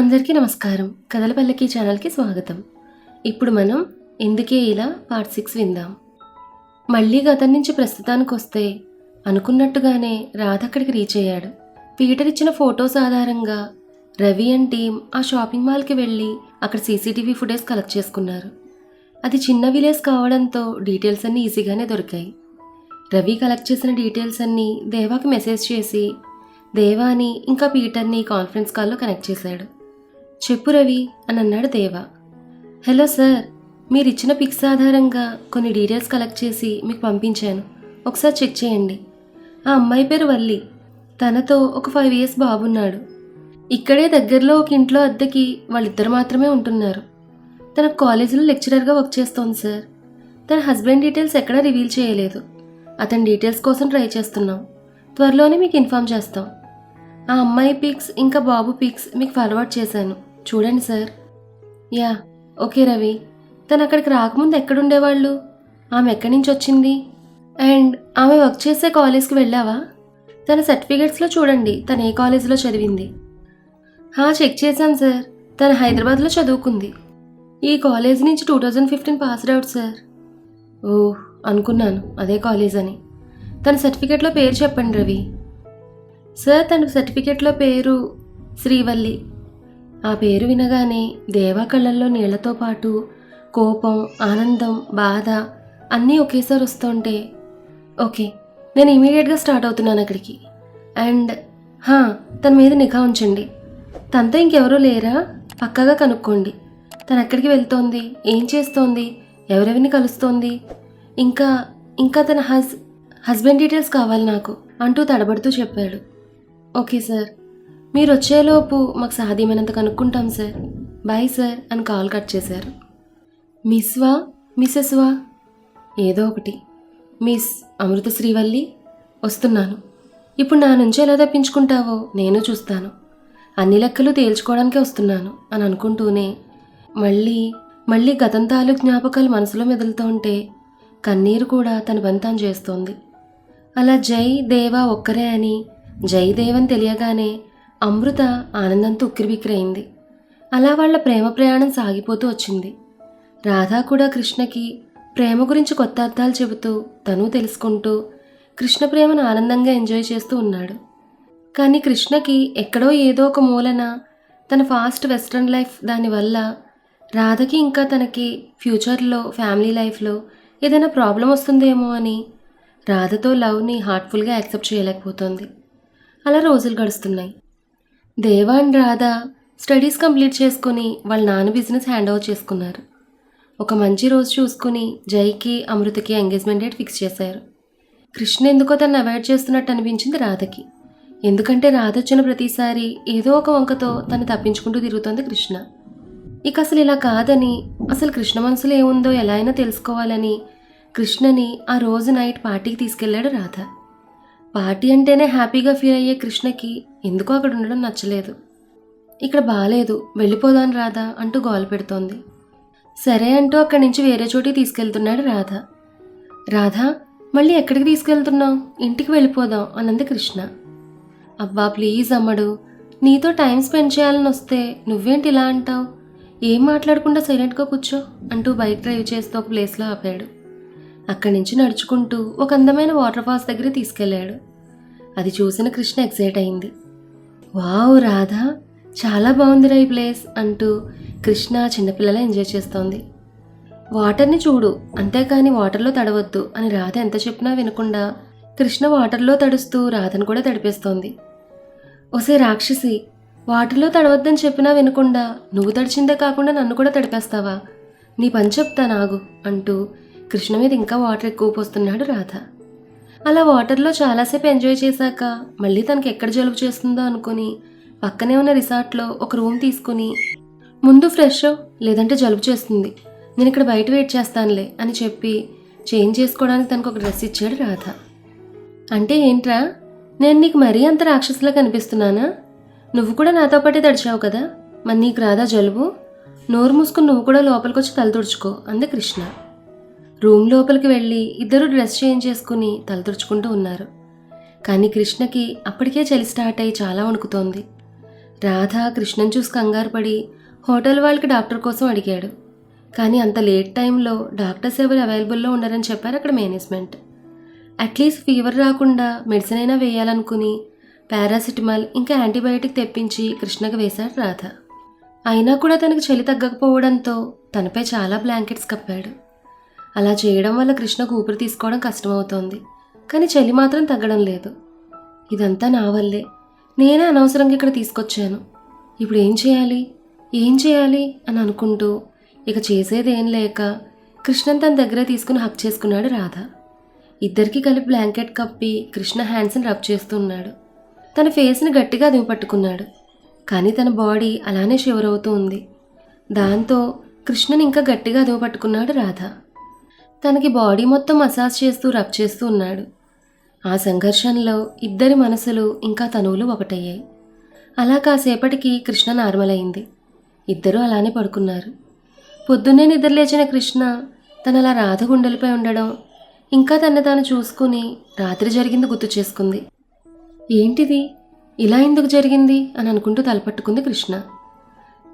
అందరికీ నమస్కారం. కథల పల్లకి ఛానల్కి స్వాగతం. ఇప్పుడు మనం ఎందుకే ఇలా పార్ట్ 6 విందాం. మళ్ళీ గతం నుంచి ప్రస్తుతానికి వస్తే అనుకున్నట్టుగానే రాధ అక్కడికి రీచ్ అయ్యాడు. పీటర్ ఇచ్చిన ఫొటోస్ ఆధారంగా రవి అండ్ టీమ్ ఆ షాపింగ్ మాల్కి వెళ్ళి అక్కడ సీసీటీవీ ఫుటేజ్ కలెక్ట్ చేసుకున్నారు. అది చిన్న విలేజ్ కావడంతో డీటెయిల్స్ అన్నీ ఈజీగానే దొరికాయి. రవి కలెక్ట్ చేసిన డీటెయిల్స్ అన్నీ దేవాకి మెసేజ్ చేసి దేవాని ఇంకా పీటర్ని కాన్ఫరెన్స్ కాల్లో కనెక్ట్ చేశాడు. చెప్పు రవి అని అన్నాడు దేవా. హలో సార్, మీరు ఇచ్చిన పిక్స్ ఆధారంగా కొన్ని డీటెయిల్స్ కలెక్ట్ చేసి మీకు పంపించాను, ఒకసారి చెక్ చేయండి. ఆ అమ్మాయి పేరు వల్లి, తనతో ఒక 5 years బాబున్నాడు. ఇక్కడే దగ్గరలో ఒక ఇంట్లో అద్దెకి వాళ్ళిద్దరు మాత్రమే ఉంటున్నారు. తన కాలేజీలో లెక్చరర్గా వర్క్ చేస్తోంది సార్. తన హస్బెండ్ డీటెయిల్స్ ఎక్కడా రివీల్ చేయలేదు. అతని డీటెయిల్స్ కోసం ట్రై చేస్తున్నాం. త్వరలోనే మీకు ఇన్ఫామ్ చేస్తాం. ఆ అమ్మాయి పిక్స్ ఇంకా బాబు పిక్స్ మీకు ఫార్వర్డ్ చేశాను, చూడండి సార్. Yeah okay Ravi. తను అక్కడికి రాకముందు ఎక్కడుండేవాళ్ళు? ఆమె ఎక్కడి నుంచి వచ్చింది? అండ్ ఆమె వర్క్ చేసే కాలేజ్కి వెళ్ళావా? తన సర్టిఫికేట్స్లో చూడండి తను ఏ కాలేజీలో చదివింది. చెక్ చేశాం సార్. తను హైదరాబాద్లో చదువుకుంది. ఈ కాలేజ్ నుంచి 2015 పాస్డ్ అవుట్ సార్. ఓహ్, అనుకున్నాను అదే కాలేజ్ అని. తన సర్టిఫికేట్లో పేరు చెప్పండి రవి. సార్, తన సర్టిఫికేట్లో పేరు శ్రీవల్లి. ఆ పేరు వినగానే దేవా కళ్ళల్లో నీళ్లతో పాటు కోపం, ఆనందం, బాధ అన్నీ ఒకేసారి వస్తుంటే ఓకే, నేను ఇమీడియట్గా స్టార్ట్ అవుతున్నాను అక్కడికి. అండ్ తన మీద నిఘా ఉంచండి. తనతో ఇంకెవరూ లేరా? పక్కాగా కనుక్కోండి. తను ఎక్కడికి వెళ్తోంది, ఏం చేస్తోంది, ఎవరెవరిని కలుస్తోంది, ఇంకా తన హస్బెండ్ డీటెయిల్స్ కావాలి నాకు అంటూ తడబడుతూ చెప్పాడు. ఓకే సార్, మీరు వచ్చేలోపు మాకు సాధ్యమైనంత కనుక్కుంటాం సార్. బాయ్ సార్ అని కాల్ కట్ చేశారు. మిస్వా మిసెస్వా ఏదో ఒకటి. మిస్ అమృత శ్రీవల్లి, వస్తున్నాను. ఇప్పుడు నా నుంచి ఎలా తప్పించుకుంటావో నేను చూస్తాను. అన్ని లెక్కలు తేల్చుకోవడానికే వస్తున్నాను అని అనుకుంటూనే మళ్ళీ గతం తాలూకు జ్ఞాపకాలు మనసులో మెదులుతూ ఉంటే కన్నీరు కూడా తన పని తాను చేస్తోంది. అలా జై దేవా ఒక్కరే అని జయదేవన్ తెలియగానే అమృత ఆనందంతో ఉక్కిరిబిక్కిరైంది. అలా వాళ్ల ప్రేమ ప్రయాణం సాగిపోతూ వచ్చింది. రాధా కూడా కృష్ణకి ప్రేమ గురించి కొత్త అర్థాలు చెబుతూ తను తెలుసుకుంటూ కృష్ణ ప్రేమను ఆనందంగా ఎంజాయ్ చేస్తూ ఉన్నాడు. కానీ కృష్ణకి ఎక్కడో ఏదో ఒక మూలన తన ఫాస్ట్ వెస్ట్రన్ లైఫ్ దానివల్ల రాధకి ఇంకా తనకి ఫ్యూచర్లో ఫ్యామిలీ లైఫ్లో ఏదైనా ప్రాబ్లం వస్తుందేమో అని రాధతో లవ్ని హార్ట్ఫుల్గా యాక్సెప్ట్ చేయలేకపోతుంది. అలా రోజులు గడుస్తున్నాయి. దేవా అండ్ రాధ స్టడీస్ కంప్లీట్ చేసుకుని వాళ్ళ నాన్న బిజినెస్ హ్యాండ్ ఓవర్ చేసుకున్నారు. ఒక మంచి రోజు చూసుకుని జైకి అమృతకి ఎంగేజ్మెంట్ డేట్ ఫిక్స్ చేశారు. కృష్ణ ఎందుకో తను అవాయిడ్ చేస్తున్నట్టు అనిపించింది రాధకి. ఎందుకంటే రాధ వచ్చిన ప్రతిసారి ఏదో ఒక వంకతో తను తప్పించుకుంటూ తిరుగుతోంది కృష్ణ. ఇక అసలు ఇలా కాదని, అసలు కృష్ణ మనసులో ఏముందో ఎలా అయినా తెలుసుకోవాలని కృష్ణని ఆ రోజు నైట్ పార్టీకి తీసుకెళ్లాడు రాధ. పార్టీ అంటేనే హ్యాపీగా ఫీల్ అయ్యే కృష్ణకి ఎందుకో అక్కడ ఉండడం నచ్చలేదు. ఇక్కడ బాలేదు, వెళ్ళిపోదాను రాధా అంటూ గోల పెడుతోంది. సరే అంటూ అక్కడి నుంచి వేరే చోటికి తీసుకెళ్తున్నాడు రాధ. రాధా, మళ్ళీ ఎక్కడికి తీసుకెళ్తున్నావు? ఇంటికి వెళ్ళిపోదాం అన్నది కృష్ణ. అబ్బా ప్లీజ్ అమ్మడు, నీతో టైం స్పెండ్ చేయాలని వస్తే నువ్వేంటి ఇలా అంటావు? ఏం మాట్లాడకుండా సైలెంట్గా కూర్చో అంటూ బైక్ డ్రైవ్ చేస్తూ ఒక ప్లేస్లో ఆపాడు. అక్కడి నుంచి నడుచుకుంటూ ఒక అందమైన వాటర్ ఫాల్స్ దగ్గర తీసుకెళ్లాడు. అది చూసిన కృష్ణ ఎక్సైట్ అయింది. వావ్ రాధా, చాలా బాగుందిరా ఈ ప్లేస్ అంటూ కృష్ణ చిన్నపిల్లలా ఎంజాయ్ చేస్తోంది. వాటర్ని చూడు, అంతేకాని వాటర్లో తడవద్దు అని రాధ ఎంత చెప్పినా వినకుండా కృష్ణ వాటర్లో తడుస్తూ రాధను కూడా తడిపేస్తోంది. ఓసే రాక్షసి, వాటర్లో తడవద్దని చెప్పినా వినకుండా నువ్వు తడిచిందే కాకుండా నన్ను కూడా తడిపేస్తావా? నీ పని చెప్తా నాగు అంటూ కృష్ణ మీద ఇంకా వాటర్ ఎక్కువ పోస్తున్నాడు రాధ. అలా వాటర్లో చాలాసేపు ఎంజాయ్ చేశాక మళ్ళీ తనకి ఎక్కడ జలుబు చేస్తుందో అనుకుని పక్కనే ఉన్న రిసార్ట్లో ఒక రూమ్ తీసుకుని ముందు ఫ్రెష్ లేదంటే జలుబు చేస్తుంది, నేను ఇక్కడ బయట వెయిట్ చేస్తానులే అని చెప్పి చేంజ్ చేసుకోవడానికి తనకు ఒక డ్రెస్ ఇచ్చాడు రాధ. అంటే ఏంట్రా, నేను నీకు మరీ అంత రాక్షసులా కనిపిస్తున్నానా? నువ్వు కూడా నాతో పాటే తడిచావు కదా, మరి నీకు రాధా జలుబు? నోరు మూసుకుని నువ్వు కూడా లోపలికి వచ్చి తల తుడుచుకో అంది కృష్ణ. రూమ్ లోపలికి వెళ్ళి ఇద్దరు డ్రెస్ చేంజ్ చేసుకుని తల తుడుచుకుంటూ ఉన్నారు. కానీ కృష్ణకి అప్పటికే చలి స్టార్ట్ అయ్యి చాలా వణుకుతోంది. రాధ కృష్ణను చూసి కంగారు పడి హోటల్ వాళ్ళకి డాక్టర్ కోసం అడిగాడు. కానీ అంత లేట్ టైంలో డాక్టర్స్ ఎవరు అవైలబుల్లో ఉండరని చెప్పారు అక్కడ మేనేజ్మెంట్. అట్లీస్ట్ ఫీవర్ రాకుండా మెడిసిన్ అయినా వేయాలనుకుని పారాసిటమాల్ ఇంకా యాంటీబయాటిక్ తెప్పించి కృష్ణకు వేశాడు రాధ. అయినా కూడా తనకు చలి తగ్గకపోవడంతో తనపై చాలా బ్లాంకెట్స్ కప్పాడు. అలా చేయడం వల్ల కృష్ణకు ఊపిరి తీసుకోవడం కష్టమవుతోంది. కానీ చలి మాత్రం తగ్గడం లేదు. ఇదంతా నా వల్లే, నేనే అనవసరంగా ఇక్కడ తీసుకొచ్చాను. ఇప్పుడు ఏం చేయాలి అని అనుకుంటూ ఇక చేసేదేం లేక కృష్ణన్ తన దగ్గర తీసుకుని హక్ చేసుకున్నాడు రాధ. ఇద్దరికి కలిపి బ్లాంకెట్ కప్పి కృష్ణ హ్యాండ్స్ని రబ్ చేస్తున్నాడు. తన ఫేస్ని గట్టిగా అదిమి పట్టుకున్నాడు. కానీ తన బాడీ అలానే షివర్ అవుతూ ఉంది. దాంతో కృష్ణని ఇంకా గట్టిగా అదిమి పట్టుకున్నాడు రాధ. తనకి బాడీ మొత్తం మసాజ్ చేస్తూ రబ్ చేస్తూ ఉన్నాడు. ఆ సంఘర్షణలో ఇద్దరి మనసులు ఇంకా తనువులు ఒకటయ్యాయి. అలా కాసేపటికి కృష్ణ నార్మల్ అయింది. ఇద్దరూ అలానే పడుకున్నారు. పొద్దున్నే నిద్రలేచిన కృష్ణ తనలా రాధ గుండెలపై ఉండడం ఇంకా తనని తాను చూసుకుని రాత్రి జరిగింది గుర్తు చేసుకుంది. ఏంటిది, ఇలా ఎందుకు జరిగింది అని అనుకుంటూ తలపట్టుకుంది కృష్ణ.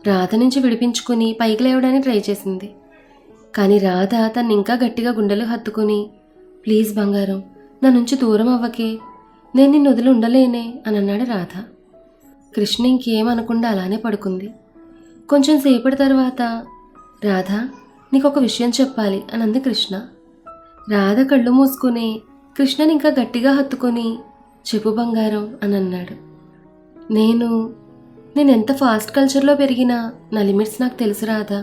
రాధ నుంచి విడిపించుకుని పైకి లేవడానికి ట్రై చేసింది. కానీ రాధ తను ఇంకా గట్టిగా గుండెలు హత్తుకుని, ప్లీజ్ బంగారం, నా నుంచి దూరం అవ్వకే, నేను నిన్ను వదిలి ఉండలేనే అని అన్నాడు రాధ. కృష్ణ ఇంకేమనకుండా అలానే పడుకుంది. కొంచెం సేపటి తర్వాత రాధ, నీకు ఒక విషయం చెప్పాలి అని అంది కృష్ణ. రాధ కళ్ళు మూసుకుని కృష్ణని ఇంకా గట్టిగా హత్తుకొని, చెప్పు బంగారం అని అన్నాడు. నేను ఎంత ఫాస్ట్ కల్చర్లో పెరిగినా నా లిమిట్స్ నాకు తెలుసు Radha.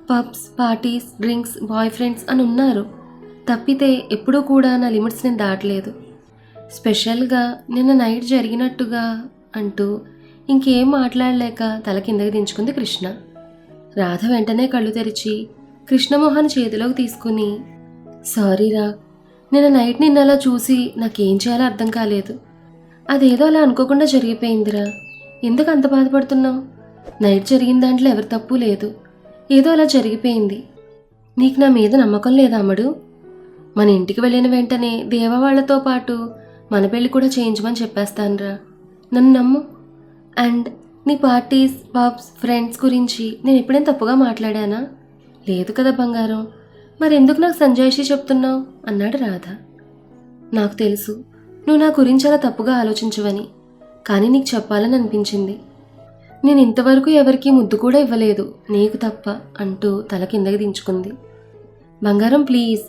Pubs, parties, drinks, boy friends అని ఉన్నారు. తప్పితే ఎప్పుడూ కూడా నా లిమిట్స్ నేను దాటలేదు. స్పెషల్గా నిన్న నైట్ జరిగినట్టుగా అంటూ ఇంకేం మాట్లాడలేక తల కిందకి దించుకుంది కృష్ణ. రాధ వెంటనే కళ్ళు తెరిచి కృష్ణమోహన్ చేతిలోకి తీసుకుని, సారీరా, నిన్న నైట్ నిన్న అలా చూసి నాకేం చేయాలో అర్థం కాలేదు. అదేదో అలా అనుకోకుండా జరిగిపోయిందిరా. ఎందుకు అంత బాధపడుతున్నావు? నైట్ జరిగిన దాంట్లో ఎవరి తప్పు లేదు. ఏదో అలా జరిగిపోయింది. నీకు నా మీద నమ్మకం లేదా అమ్మడు? మన ఇంటికి వెళ్ళిన వెంటనే దేవా వాళ్లతో పాటు మన పెళ్ళి కూడా చేయించమని చెప్పేస్తానురా, నన్ను నమ్ము. అండ్ నీ పార్టీస్, పబ్స్, ఫ్రెండ్స్ గురించి నేను ఎప్పుడైనా తప్పుగా మాట్లాడానా? లేదు కదా బంగారం. మరెందుకు నాకు సంజాయిషి చెప్తున్నావు అన్నాడు రాధ. నాకు తెలుసు నువ్వు నా గురించి అలా తప్పుగా ఆలోచించవని, కానీ నీకు చెప్పాలని అనిపించింది. నేను ఇంతవరకు ఎవరికీ ముద్దు కూడా ఇవ్వలేదు, నీకు తప్ప అంటూ తల కిందకి దించుకుంది. బంగారం ప్లీజ్,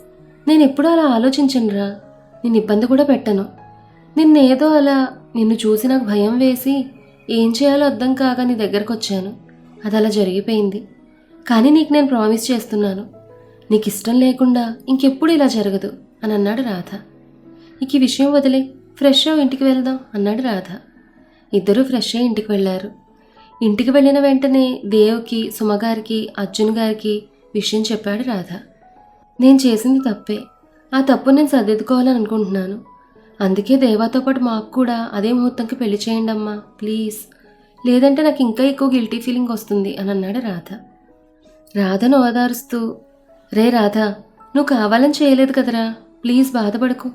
నేను ఎప్పుడూ అలా ఆలోచించనురా. నిన్ను ఇబ్బంది కూడా పెట్టను. నిన్నేదో అలా నిన్ను చూసి నాకు భయం వేసి ఏం చేయాలో అర్థం కాక నీ దగ్గరకు వచ్చాను. అది అలా జరిగిపోయింది. కానీ నీకు నేను ప్రామిస్ చేస్తున్నాను, నీకు ఇష్టం లేకుండా ఇంకెప్పుడు ఇలా జరగదు అని అన్నాడు రాధ. ఇక ఈ విషయం వదిలే, ఫ్రెష్ అవ్వు, ఇంటికి వెళ్దాం అన్నాడు రాధ. ఇద్దరూ ఫ్రెష్ అయ్యి ఇంటికి వెళ్ళారు. ఇంటికి వెళ్ళిన వెంటనే దేవ్కి, సుమగారికి, అర్జున్ గారికి విషయం చెప్పాడు రాధ. నేను చేసింది తప్పే, ఆ తప్పు నేను సర్దిద్దుకోవాలని అనుకుంటున్నాను. అందుకే దేవాతో పాటు మాకు కూడా అదే ముహూర్తంకి పెళ్లి చేయండి అమ్మా ప్లీజ్, లేదంటే నాకు ఇంకా ఎక్కువ గిల్టీ ఫీలింగ్ వస్తుంది అని అన్నాడు రాధ. రాధను ఓదారుస్తూ, రే రాధ, నువ్వు కావాలని చేయలేదు కదరా, ప్లీజ్ బాధపడకు.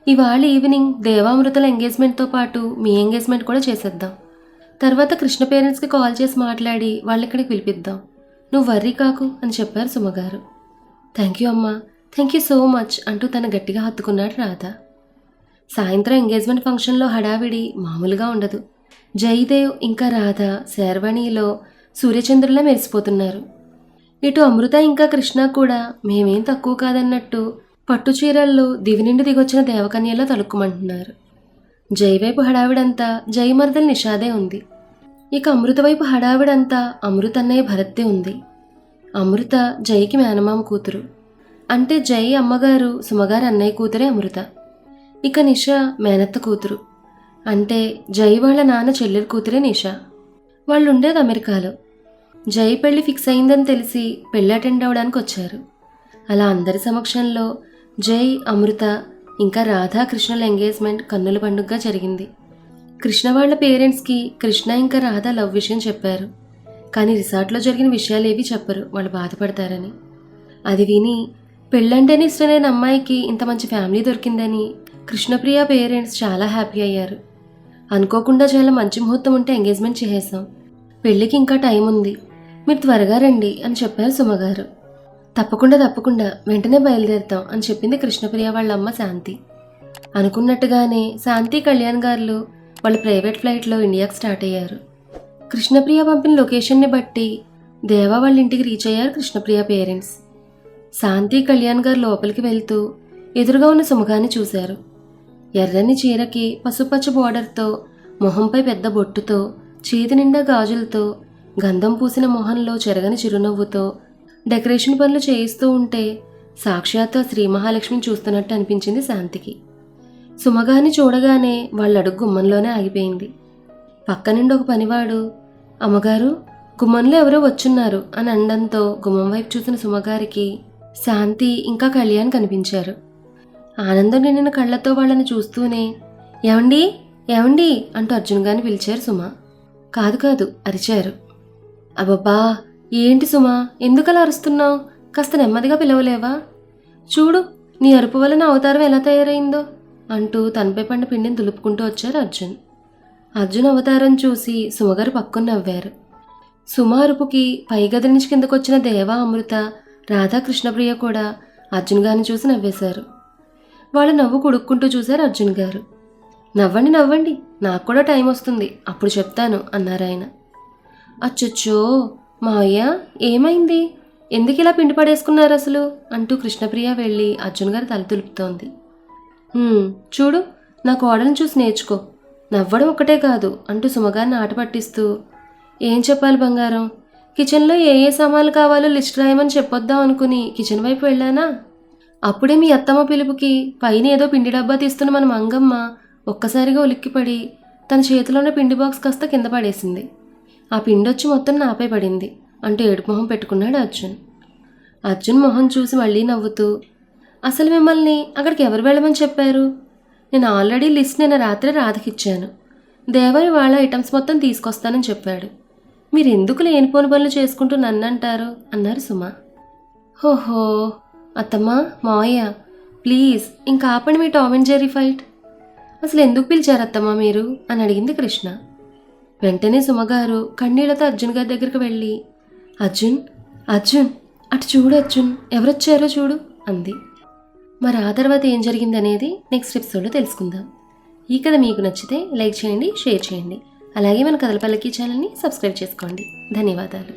ఇవాళ ఈవినింగ్ దేవామృతల ఎంగేజ్మెంట్తో పాటు మీ ఎంగేజ్మెంట్ కూడా చేసేద్దాం. తర్వాత కృష్ణ పేరెంట్స్కి కాల్ చేసి మాట్లాడి వాళ్ళిక్కడికి పిలిపిద్దాం. నువ్వు వర్రీ కాకు అని చెప్పారు సుమగారు. థ్యాంక్ యూ అమ్మా, థ్యాంక్ యూ సో మచ్ అంటూ తన గట్టిగా హత్తుకున్నాడు రాధ. సాయంత్రం ఎంగేజ్మెంట్ ఫంక్షన్లో హడావిడి మామూలుగా ఉండదు. జయదేవ్ ఇంకా రాధ శర్వాణిలో సూర్యచంద్రులా మెరిసిపోతున్నారు. ఇటు అమృత ఇంకా కృష్ణ కూడా మేమేం తక్కువ కాదన్నట్టు పట్టు చీరల్లో దివి నుండి దిగొచ్చిన దేవకన్యలా తలుక్కుమంటున్నారు. జై వైపు హడావిడంతా జై మరదలు నిషాదే ఉంది. ఇక అమృత వైపు హడావిడంతా అమృత అన్నయ్య భరత్తే ఉంది. అమృత జైకి మేనమామ కూతురు, అంటే జై అమ్మగారు సుమగారు అన్నయ్య కూతురే అమృత. ఇక నిష మేనత్త కూతురు, అంటే జై వాళ్ళ నాన్న చెల్లెలు కూతురే నిష. వాళ్ళు ఉండేది అమెరికాలో. జై పెళ్లి ఫిక్స్ అయిందని తెలిసి పెళ్లి అటెండ్ అవ్వడానికి వచ్చారు. అలా అందరి సమక్షంలో జై, అమృత ఇంకా రాధా కృష్ణల ఎంగేజ్మెంట్ కన్నుల పండుగగా జరిగింది. కృష్ణ వాళ్ళ పేరెంట్స్కి కృష్ణ ఇంకా రాధ లవ్ విషయం చెప్పారు. కానీ రిసార్ట్లో జరిగిన విషయాలేవి చెప్పరు, వాళ్ళు బాధపడతారని. అది విని పెళ్ళంటేనే ఇష్టమైన అమ్మాయికి ఇంత మంచి ఫ్యామిలీ దొరికిందని కృష్ణప్రియ పేరెంట్స్ చాలా హ్యాపీ అయ్యారు. అనుకోకుండా చాలా మంచి ముహూర్తం ఉంటే ఎంగేజ్మెంట్ చేసేసాం. పెళ్ళికి ఇంకా టైం ఉంది, మీరు త్వరగా రండి అని చెప్పారు సుమగారు. తప్పకుండా వెంటనే బయలుదేరుతాం అని చెప్పింది కృష్ణప్రియ వాళ్ళ అమ్మ శాంతి. అనుకున్నట్టుగానే శాంతి కళ్యాణ్ గారు వాళ్ళ ప్రైవేట్ ఫ్లైట్లో ఇండియాకి స్టార్ట్ అయ్యారు. కృష్ణప్రియ పంపిన లొకేషన్ని బట్టి దేవా వాళ్ళ ఇంటికి రీచ్ అయ్యారు కృష్ణప్రియ పేరెంట్స్. శాంతి కళ్యాణ్ గారు లోపలికి వెళ్తూ ఎదురుగా ఉన్న సుమగాన్ని చూశారు. ఎర్రని చీరకి పసుపచ్చ బోర్డర్తో, మొహంపై పెద్ద బొట్టుతో, చేతి నిండా గాజులతో, గంధం పూసిన మొహంలో చెరగని చిరునవ్వుతో డెకరేషన్ పనులు చేయిస్తూ ఉంటే సాక్షాత్తు శ్రీ మహాలక్ష్మిని చూస్తున్నట్టు అనిపించింది శాంతికి. సుమగాన్ని చూడగానే వాళ్ళ అడుగు గుమ్మంలోనే ఆగిపోయింది. పక్క నుండి ఒక పనివాడు, అమ్మగారు గుమ్మంలో ఎవరో వచ్చున్నారు అని అనడంతో గుమ్మం వైపు చూసిన సుమగారికి శాంతి ఇంకా కళ్యాణ్ కనిపించారు. ఆనందం నిండిన కళ్ళతో వాళ్ళని చూస్తూనే ఏమండి ఏమండి అంటూ అర్జున్ గారిని పిలిచారు సుమ. కాదు అరిచారు. అబ్బబ్బా ఏంటి సుమ, ఎందుకలా అరుస్తున్నావు? కాస్త నెమ్మదిగా పిలవలేవా? చూడు నీ అరుపు వల్ల నా అవతారం ఎలా తయారైందో అంటూ తనపై పడిన పిండిని దులుపుకుంటూ వచ్చారు అర్జున్. అర్జున్ అవతారం చూసి సుమగారు పక్కన నవ్వారు. సుమ అరుపుకి పై గది నుంచి కిందకొచ్చిన దేవా, అమృత, రాధా, కృష్ణప్రియ కూడా అర్జున్ గారిని చూసి నవ్వేశారు. వాళ్ళు నవ్వు కుడుక్కుంటూ చూశారు అర్జున్ గారు. నవ్వండి, నాకు కూడా టైం వస్తుంది, అప్పుడు చెప్తాను అన్నారు ఆయన. అచ్చచ్చో మావయ్య ఏమైంది, ఎందుకు ఇలా పిండి పడేసుకున్నారు అసలు అంటూ కృష్ణప్రియ వెళ్ళి అర్జున్ గారు తల తులుపుతోంది. చూడు నా కోడలను చూసి నేర్చుకో, నవ్వడం ఒకటే కాదు అంటూ సుమగారిని ఆట పట్టిస్తూ, ఏం చెప్పాలి బంగారం, కిచెన్లో ఏ సామాన్లు కావాలో లిస్ట్ రాయమని చెప్పొద్దాం అనుకుని కిచెన్ వైపు వెళ్ళానా, అప్పుడే మీ అత్తమ్మ పిలుపుకి పైన ఏదో పిండి డబ్బా తీస్తున్న మన మంగమ్మ ఒక్కసారిగా ఉలిక్కిపడి తన చేతిలోనే పిండి బాక్స్ కాస్త కింద పడేసింది. ఆ పిండి వచ్చి మొత్తం నాపై పడింది అంటూ ఏడుపు మొహం పెట్టుకున్నాడు అర్జున్. అర్జున్ మొహం చూసి మళ్ళీ నవ్వుతూ, అసలు మిమ్మల్ని అక్కడికి ఎవరు వెళ్ళమని చెప్పారు? నేను ఆల్రెడీ లిస్ట్ నిన్న రాత్రి రాధకిచ్చాను. దేవా ఇవాళ ఐటమ్స్ మొత్తం తీసుకొస్తానని చెప్పాడు. మీరు ఎందుకు లేనిపోని పనులు చేసుకుంటూ నన్ను అంటారు అన్నారు సుమ. ఓహో అత్తమ్మా మావయ్య ప్లీజ్ ఇంకా ఆపండి మీ టామ్ అండ్ జెర్రీ ఫైట్. అసలు ఎందుకు పిలిచారు అత్తమ్మా మీరు అని అడిగింది కృష్ణ. వెంటనే సుమగారు కన్నీళ్లతో అర్జున్ గారి దగ్గరికి వెళ్ళి, అర్జున్ అటు చూడు అర్జున్, ఎవరొచ్చారో చూడు అంది. మరి ఆ తర్వాత ఏం జరిగింది అనేది నెక్స్ట్ ఎపిసోడ్లో తెలుసుకుందాం. ఈ కథ మీకు నచ్చితే లైక్ చేయండి, షేర్ చేయండి. అలాగే మన కథల పల్లకి ఛానల్ని సబ్స్క్రైబ్ చేసుకోండి. ధన్యవాదాలు.